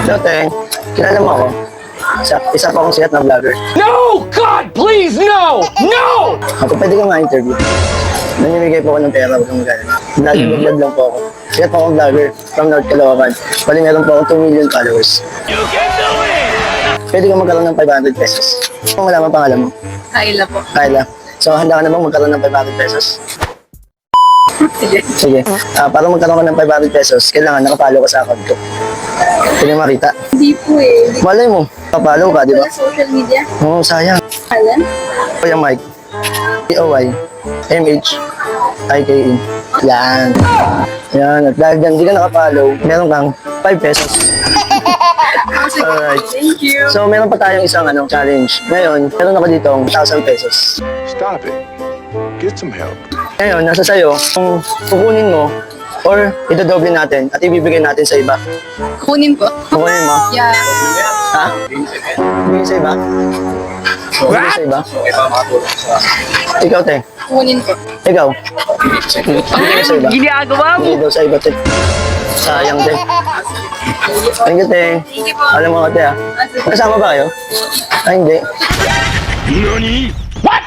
Dati, kilala mo ako. Isa pa akong sikat na vlogger. No! God, please, no! No! Ako pwede kang ma-interview. Nanimigay po ako ng pera, huwag kang magana. Vlog lang po ako. Sikat po akong vlogger from North Caloocan. Bali meron po akong 2 million followers. You can do it! Pwede kang magkaroon ng 500 pesos. Kung wala mo pangalan mo, Kayla po. Kyla. So, handa ka na bang magkaroon ng 500 pesos? Sige. Sige. Para magkaroon ka ng 500 pesos, kailangan nakapalo ka sa account ko. Pwede makita. Hindi po eh. Hindi Malay mo, papalo ka, di ba? ko social media. Oo, sayang. Alan? Kuya Mike. P-O-Y-M-H-I-K-E. Yan. Yan. At dahil dyan, di ka nakapalo, meron kang 5 pesos. Alright. Thank you. So, meron pa tayong isang challenge. Ngayon, meron ako dito 1,000 pesos. Stop it. Get some help. Ngayon, nasa sayo kung kukunin mo or idodoble natin at ibibigay natin sa iba. Kunin po. Kukunin mo? Yeah. Ha? Ibigay sa iba? Ibigay sa iba? Ikaw, te. Kunin po. Ikaw. Ibigay sa iba. Ginagawa mo! Ibigay daw sa iba, te. Sayang, te. Thank you, te. Thank you po. Alam mo, te, Kasama ba kayo? Ay, hindi. Nani? What?